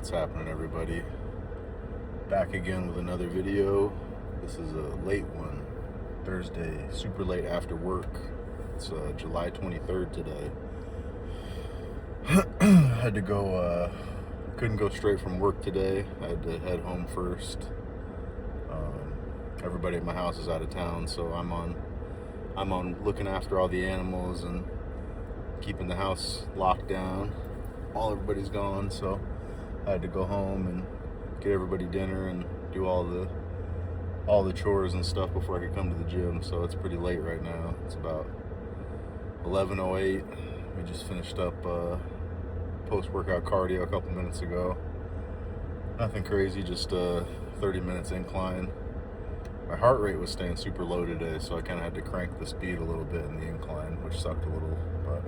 What's happening, everybody? Back again with another video. This is a late one, Thursday, super late after work. It's July 23rd today. Had to go, couldn't go straight from work today. I had to head home first. Everybody at my house is out of town, so I'm on looking after all the animals and keeping the house locked down while everybody's gone. So I had to go home and get everybody dinner and do all the chores and stuff before I could come to the gym. So it's pretty late right now. It's about 11:08. We just finished up post-workout cardio a couple minutes ago. Nothing crazy, just 30 minutes incline. My heart rate was staying super low today, so I kind of had to crank the speed a little bit in the incline, which sucked a little, but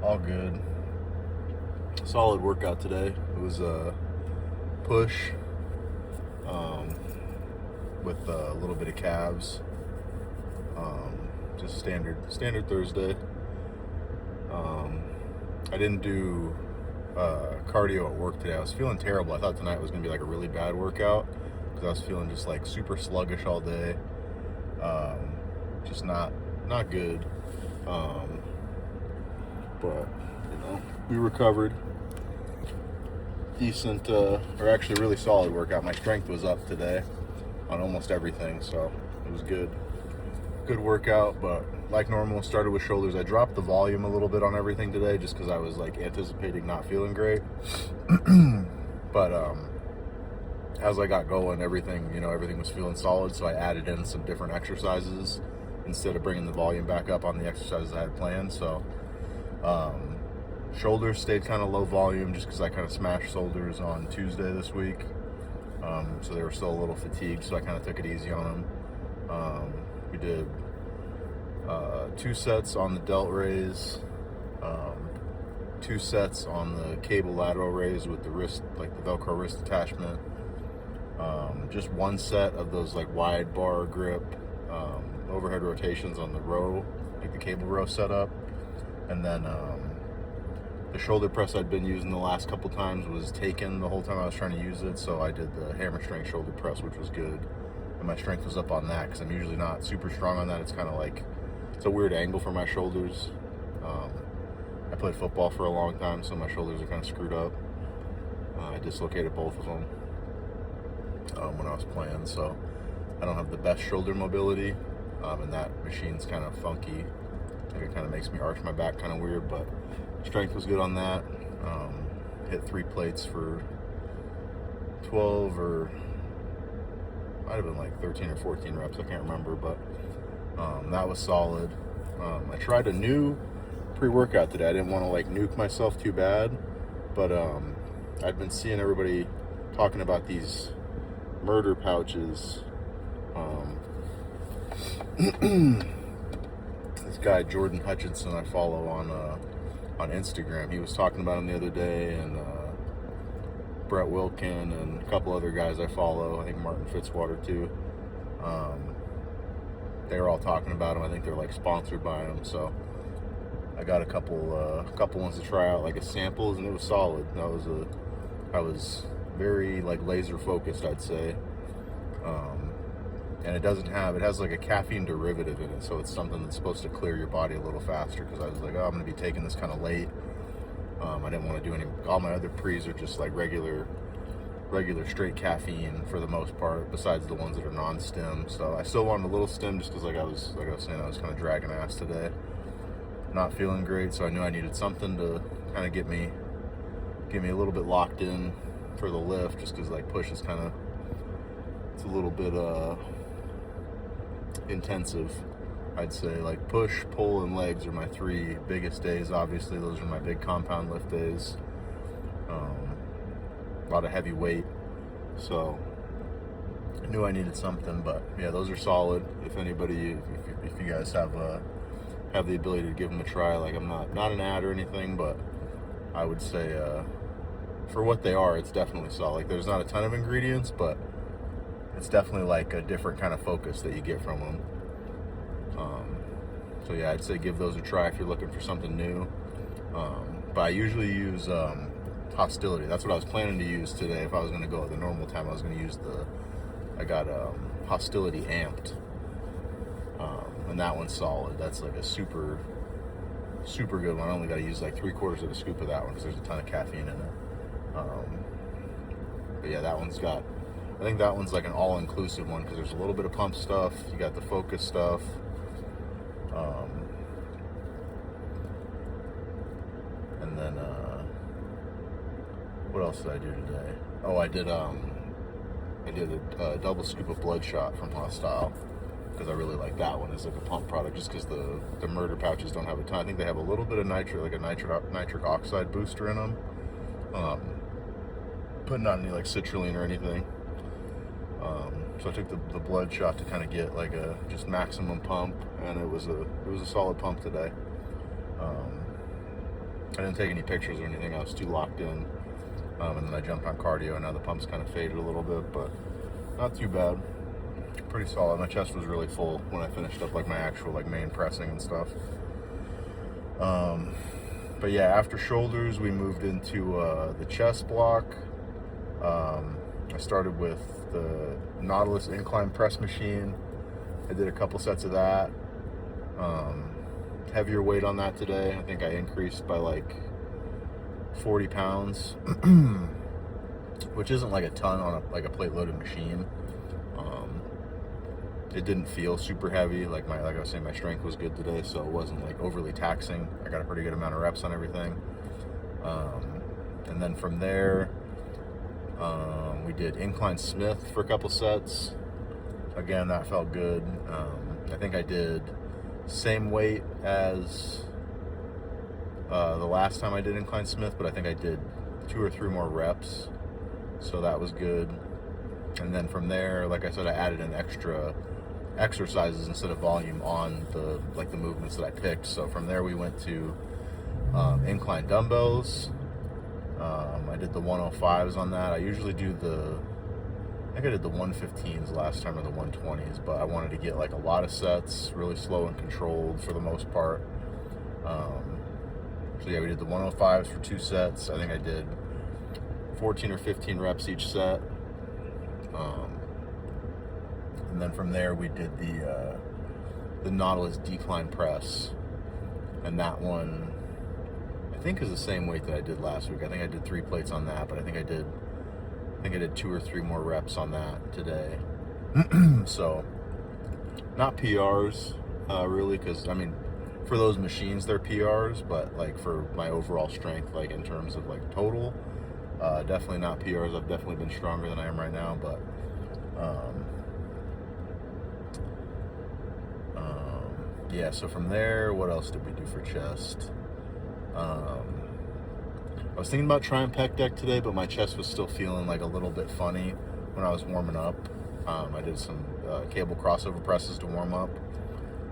all good. Solid workout today. It was a push with a little bit of calves. Just standard Thursday. I didn't do cardio at work today. I was feeling terrible. I thought tonight was gonna be like a really bad workout because I was feeling just like super sluggish all day. Just not good. But you know, we recovered. Decent, or actually really solid workout. My strength was up today on almost everything, so it was good workout. But like normal, started with shoulders. I dropped the volume a little bit on everything today just because I was like anticipating not feeling great. But as I got going, everything was feeling solid, so I added in some different exercises instead of bringing the volume back up on the exercises I had planned. So shoulders stayed kind of low volume just because I kind of smashed shoulders on Tuesday this week. So they were still a little fatigued, so I kind of took it easy on them. We did 2 sets on the delt raise, 2 sets on the cable lateral raise with the wrist, like the Velcro wrist attachment. Just 1 set of those like wide bar grip overhead rotations on the row, like the cable row setup. And then the shoulder press I'd been using the last couple times was taken the whole time I was trying to use it, so I did the hammer strength shoulder press, which was good. And my strength was up on that because I'm usually not super strong on that. It's kind of like, it's a weird angle for my shoulders. I played football for a long time, so my shoulders are kind of screwed up. I dislocated both of them when I was playing, so I don't have the best shoulder mobility, and that machine's kind of funky. I think it kind of makes me arch my back kind of weird, but strength was good on that. Hit 3 plates for 12 or might have been like 13 or 14 reps, I can't remember, but that was solid. I tried a new pre-workout today. I didn't want to like nuke myself too bad, but I've been seeing everybody talking about these murder pouches. This guy Jordan Hutchinson I follow on Instagram, he was talking about him the other day, and Brett Wilkin and a couple other guys I follow, I think Martin Fitzwater too. They were all talking about him. I think they're like sponsored by him, so I got a couple ones to try out, like as samples, and it was solid. I was very like laser focused, I'd say. And it has like a caffeine derivative in it, so it's something that's supposed to clear your body a little faster, because I was like, oh, I'm gonna be taking this kind of late. I didn't want to do all my other pre's are just like regular straight caffeine for the most part, besides the ones that are non-stim. So I still wanted a little stim just because I was saying, I was kind of dragging ass today, not feeling great, so I knew I needed something to kind of get me a little bit locked in for the lift, just because like push is kind of, it's a little bit intensive, I'd say. Like push, pull, and legs are my 3 biggest days. Obviously those are my big compound lift days. A lot of heavy weight, so I knew I needed something. But yeah, those are solid. If anybody, if you guys have the ability to give them a try, like I'm not an ad or anything, but I would say for what they are, it's definitely solid. Like there's not a ton of ingredients, but it's definitely like a different kind of focus that you get from them. So yeah, I'd say give those a try if you're looking for something new. But I usually use Hostility. That's what I was planning to use today. If I was going to go at the normal time, I was going to use I got Hostility Amped. And that one's solid. That's like a super good one. I only got to use like 3/4 of a scoop of that one because there's a ton of caffeine in it. But yeah, that one's got, I think that one's like an all-inclusive one because there's a little bit of pump stuff. You got the focus stuff. And then, what else did I do today? Oh, I did a double scoop of Bloodshot from Hostile because I really like that one as like a pump product just because the murder pouches don't have a ton. I think they have a little bit of nitric oxide booster in them. But not any like citrulline or anything. So I took the Bloodshot to kind of get like a just maximum pump, and it was a solid pump today. I didn't take any pictures or anything. I was too locked in. And then I jumped on cardio, and now the pump's kind of faded a little bit, but not too bad. Pretty solid. My chest was really full when I finished up like my actual like main pressing and stuff. But yeah, after shoulders, we moved into the chest block. I started with the Nautilus incline press machine. I did a couple sets of that. Heavier weight on that today. I think I increased by like 40 pounds, which isn't like a ton on a plate loaded machine. It didn't feel super heavy. Like I was saying, my strength was good today, so it wasn't like overly taxing. I got a pretty good amount of reps on everything. And then from there, we did incline Smith for a couple sets. Again, that felt good. I think I did same weight as the last time I did incline Smith, but I think I did 2 or 3 more reps, so that was good. And then from there, like I said, I added an extra exercises instead of volume on the movements that I picked. So from there we went to incline dumbbells. I did the 105s on that. I usually do I think I did the 115s last time, or the 120s, but I wanted to get like a lot of sets, really slow and controlled for the most part. So yeah, we did the 105s for 2 sets. I think I did 14 or 15 reps each set. And then from there we did the Nautilus decline press, and that one I think is the same weight that I did last week. I think I did 3 plates on that, but I think I did 2 or 3 more reps on that today. So not PRs really, because I mean for those machines they're PRs, but like for my overall strength, like in terms of like total, definitely not PRs. I've definitely been stronger than I am right now, but yeah, so from there, what else did we do for chest? I was thinking about trying pec deck today, but my chest was still feeling like a little bit funny when I was warming up. I did some cable crossover presses to warm up,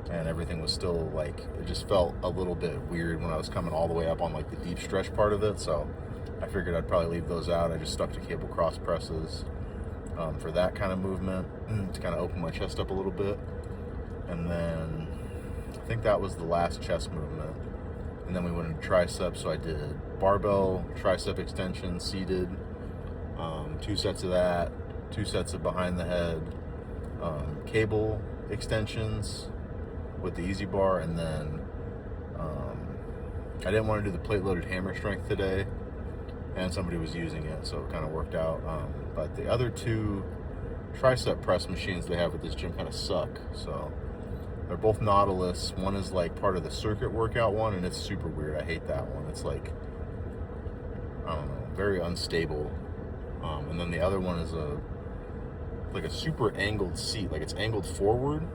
and everything was still like, it just felt a little bit weird when I was coming all the way up on like the deep stretch part of it, so I figured I'd probably leave those out. I just stuck to cable cross presses for that kind of movement to kind of open my chest up a little bit. And then I think that was the last chest movement. And then we went into triceps, so I did barbell tricep extension seated, 2 sets of that, 2 sets of behind the head cable extensions with the easy bar, and then I didn't want to do the plate loaded hammer strength today, and somebody was using it, so it kind of worked out. But the other 2 tricep press machines they have at this gym kind of suck, so they're both Nautilus. One is like part of the circuit workout one, and it's super weird. I hate that one. It's like, I don't know, very unstable. And then the other one is like a super angled seat. Like it's angled forward,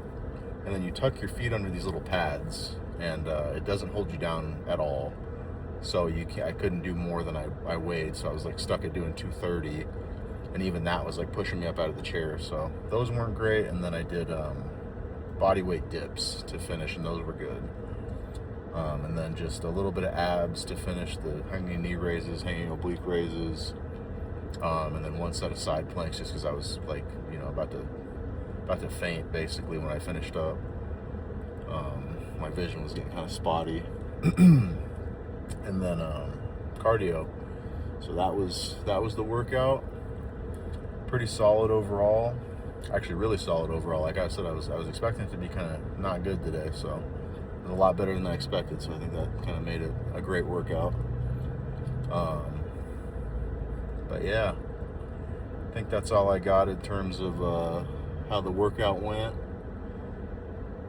and then you tuck your feet under these little pads, and it doesn't hold you down at all. So I couldn't do more than I weighed, so I was like stuck at doing 230, and even that was like pushing me up out of the chair. So those weren't great. And then I did body weight dips to finish, and those were good. And then just a little bit of abs to finish, the hanging knee raises, hanging oblique raises, and then 1 set of side planks, just because I was like, you know, about to faint basically when I finished up. My vision was getting kind of spotty. And then cardio. So that was the workout. Pretty solid overall. Actually, really solid overall. Like I said, I was expecting it to be kind of not good today, so it was a lot better than I expected. So I think that kind of made it a great workout. But yeah, I think that's all I got in terms of how the workout went.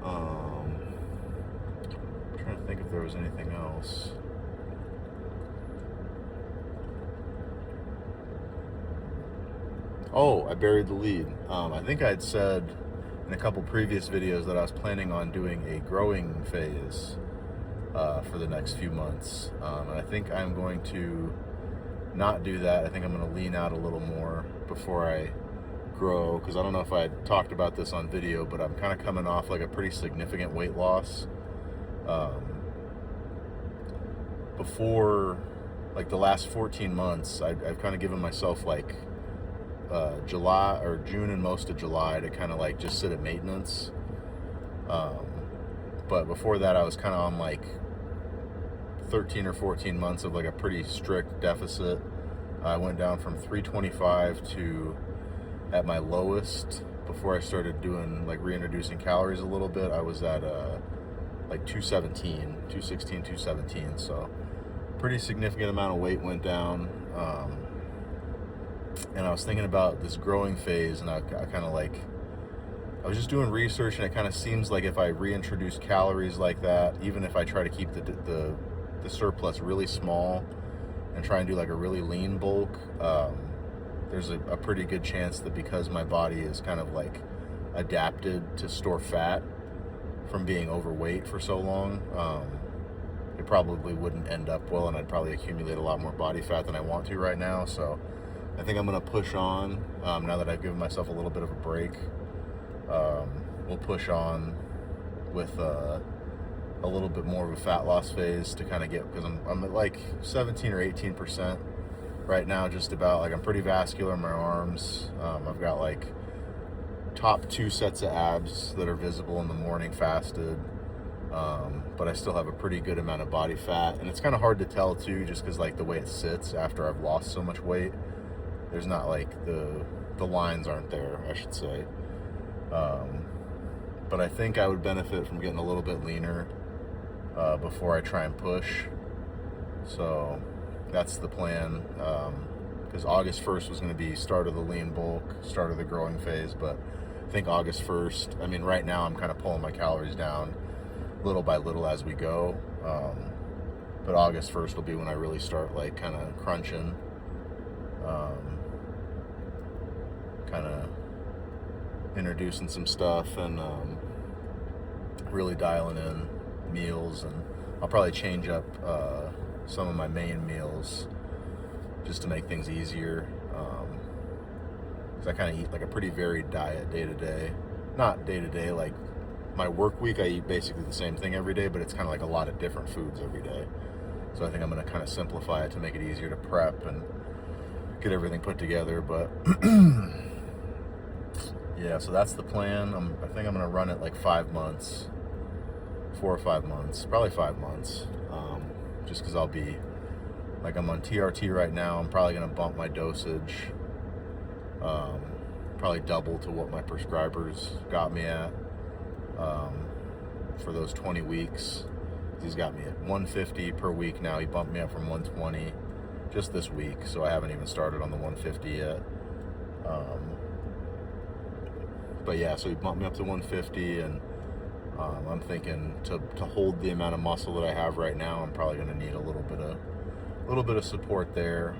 I'm trying to think if there was anything else. Oh, I buried the lead. I think I'd said in a couple previous videos that I was planning on doing a growing phase for the next few months. And I think I'm going to not do that. I think I'm going to lean out a little more before I grow, because I don't know if I talked about this on video, but I'm kind of coming off like a pretty significant weight loss. Before, like the last 14 months, I've kind of given myself like July or June and most of July to kind of like just sit at maintenance. But before that, I was kind of on like 13 or 14 months of like a pretty strict deficit. I went down from 325 to, at my lowest, before I started doing like reintroducing calories a little bit, I was at like 216, 217. So pretty significant amount of weight went down. And I was thinking about this growing phase, and I kind of like, I was just doing research, and it kind of seems like if I reintroduce calories like that, even if I try to keep the surplus really small and try and do like a really lean bulk, there's a pretty good chance that because my body is kind of like adapted to store fat from being overweight for so long, it probably wouldn't end up well, and I'd probably accumulate a lot more body fat than I want to right now. So I think I'm going to push on now that I've given myself a little bit of a break. We'll push on with a little bit more of a fat loss phase to kind of get, because I'm at like 17 or 18% right now, just about. Like I'm pretty vascular in my arms. I've got like top 2 sets of abs that are visible in the morning fasted. But I still have a pretty good amount of body fat, and it's kind of hard to tell too, just because like the way it sits after I've lost so much weight. There's not like the lines aren't there, I should say. But I think I would benefit from getting a little bit leaner before I try and push. So that's the plan. Because August 1st was going to be start of the lean bulk, start of the growing phase. But I think August 1st, I mean, right now I'm kind of pulling my calories down little by little as we go. But August 1st will be when I really start like kind of crunching. Kind of introducing some stuff and really dialing in meals, and I'll probably change up some of my main meals just to make things easier, because I kind of eat like a pretty varied diet day to day. Not day to day, like my work week I eat basically the same thing every day, but it's kind of like a lot of different foods every day. So I think I'm going to kind of simplify it to make it easier to prep and get everything put together. But yeah, so that's the plan. I think I'm going to run it like 5 months, 4 or 5 months, probably 5 months, just because I'll be, like I'm on TRT right now. I'm probably going to bump my dosage, probably double to what my prescribers got me at for those 20 weeks. He's got me at 150 per week now. He bumped me up from 120 just this week, so I haven't even started on the 150 yet. But yeah, so he bumped me up to 150, and I'm thinking to hold the amount of muscle that I have right now, I'm probably going to need a little bit of support there.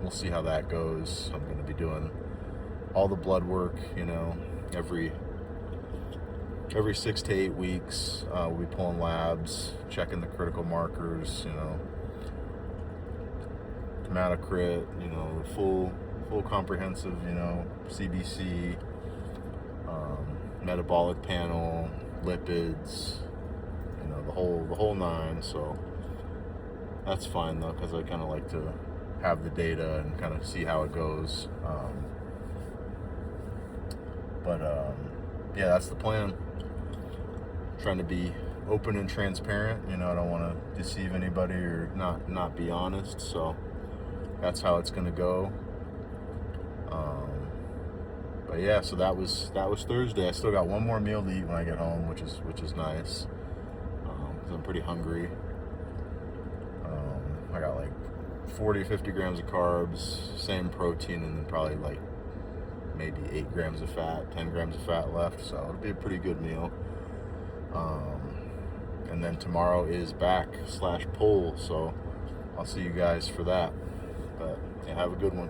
We'll see how that goes. I'm going to be doing all the blood work, you know, every 6 to 8 weeks. We'll be pulling labs, checking the critical markers, you know, hematocrit, you know, full comprehensive, you know, CBC, metabolic panel, lipids, you know, the whole nine. So that's fine though, because I kind of like to have the data and kind of see how it goes. Yeah, that's the plan. Trying to be open and transparent. You know, I don't want to deceive anybody or not be honest. So that's how it's gonna go. But yeah, so that was Thursday. I still got one more meal to eat when I get home, which is nice. 'Cause I'm pretty hungry. I got like 40 50 grams of carbs, same protein, and then probably like maybe 8 grams of fat, 10 grams of fat left. So it'll be a pretty good meal. And then tomorrow is back/pull, so I'll see you guys for that. But yeah, have a good one.